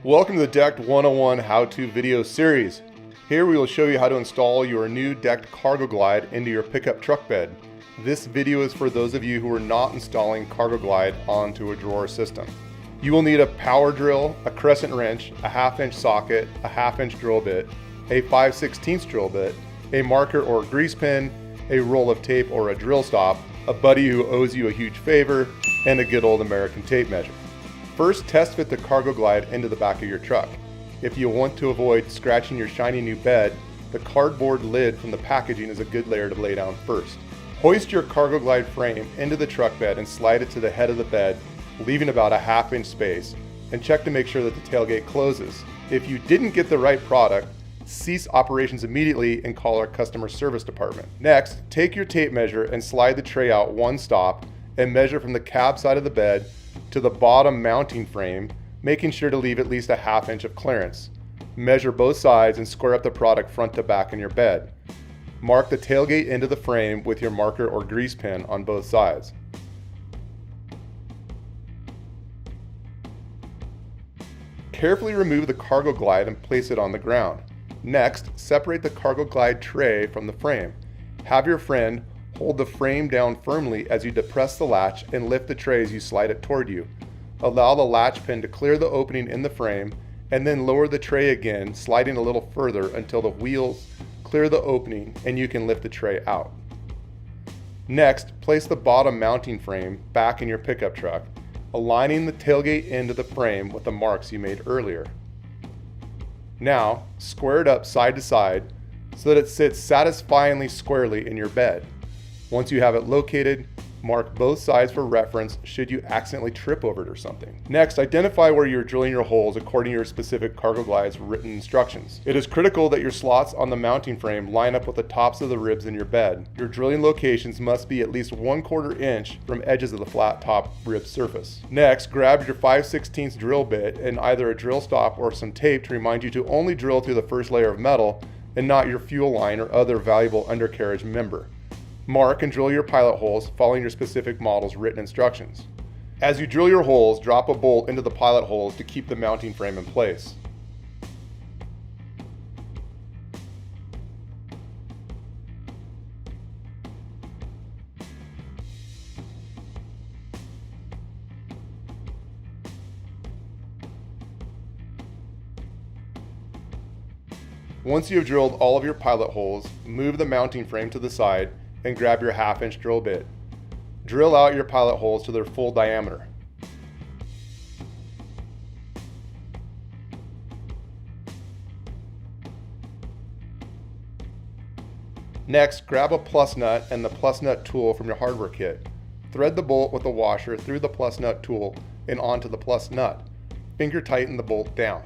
Welcome to the Decked 101 how-to video series. Here we will show you how to install your new decked CargoGlide into your pickup truck bed. This video is for those of you who are not installing CargoGlide onto a drawer system. You will need a power drill, a crescent wrench, a 1/2 inch socket, a 1/2 inch drill bit, a 5/16 drill bit, a marker or grease pen, a roll of tape or a drill stop, a buddy who owes you a huge favor, and a good old American tape measure. First, test fit the CargoGlide into the back of your truck. If you want to avoid scratching your shiny new bed, the cardboard lid from the packaging is a good layer to lay down first. Hoist your CargoGlide frame into the truck bed and slide it to the head of the bed, leaving about a 1/2 inch space, and check to make sure that the tailgate closes. If you didn't get the right product, cease operations immediately and call our customer service department. Next, take your tape measure and slide the tray out one stop and measure from the cab side of the bed to the bottom mounting frame, making sure to leave at least a 1/2 inch of clearance. Measure both sides and square up the product front to back in your bed. Mark the tailgate into the frame with your marker or grease pen on both sides. Carefully remove the CargoGlide and place it on the ground. Next, separate the CargoGlide tray from the frame. Have your friend hold the frame down firmly as you depress the latch and lift the tray as you slide it toward you. Allow the latch pin to clear the opening in the frame and then lower the tray again, sliding a little further until the wheels clear the opening and you can lift the tray out. Next, place the bottom mounting frame back in your pickup truck, aligning the tailgate into the frame with the marks you made earlier. Now, square it up side to side so that it sits satisfyingly squarely in your bed. Once you have it located, mark both sides for reference should you accidentally trip over it or something. Next, identify where you're drilling your holes according to your specific CargoGlide's written instructions. It is critical that your slots on the mounting frame line up with the tops of the ribs in your bed. Your drilling locations must be at least 1/4 inch from edges of the flat top rib surface. Next, grab your 5/16 drill bit and either a drill stop or some tape to remind you to only drill through the first layer of metal and not your fuel line or other valuable undercarriage member. Mark and drill your pilot holes following your specific model's written instructions. As you drill your holes, drop a bolt into the pilot holes to keep the mounting frame in place. Once you have drilled all of your pilot holes, move the mounting frame to the side and grab your 1/2 inch drill bit. Drill out your pilot holes to their full diameter. Next, grab a plus nut and the plus nut tool from your hardware kit. Thread the bolt with the washer through the plus nut tool and onto the plus nut. Finger tighten the bolt down.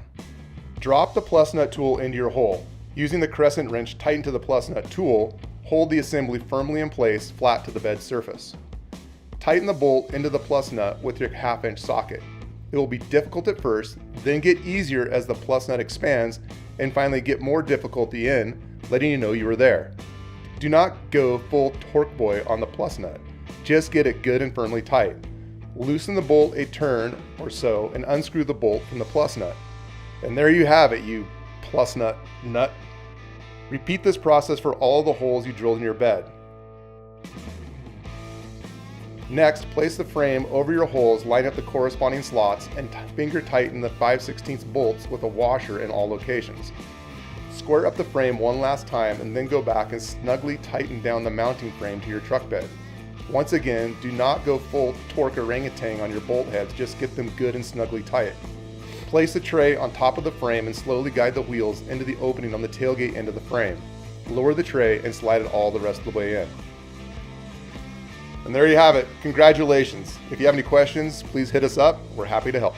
Drop the plus nut tool into your hole. Using the crescent wrench tightened to the plus nut tool, hold the assembly firmly in place flat to the bed surface. Tighten the bolt into the plus nut with your 1/2 inch socket. It will be difficult at first, then get easier as the plus nut expands, and finally get more difficulty in, letting you know you are there. Do not go full torque boy on the plus nut. Just get it good and firmly tight. Loosen the bolt a turn or so and unscrew the bolt from the plus nut. And there you have it, you plus nut nut. Repeat this process for all the holes you drilled in your bed. Next, place the frame over your holes, line up the corresponding slots, and finger tighten the 5/16 bolts with a washer in all locations. Square up the frame one last time and then go back and snugly tighten down the mounting frame to your truck bed. Once again, do not go full torque orangutan on your bolt heads, just get them good and snugly tight. Place the tray on top of the frame and slowly guide the wheels into the opening on the tailgate end of the frame. Lower the tray and slide it all the rest of the way in. And there you have it. Congratulations. If you have any questions, please hit us up. We're happy to help.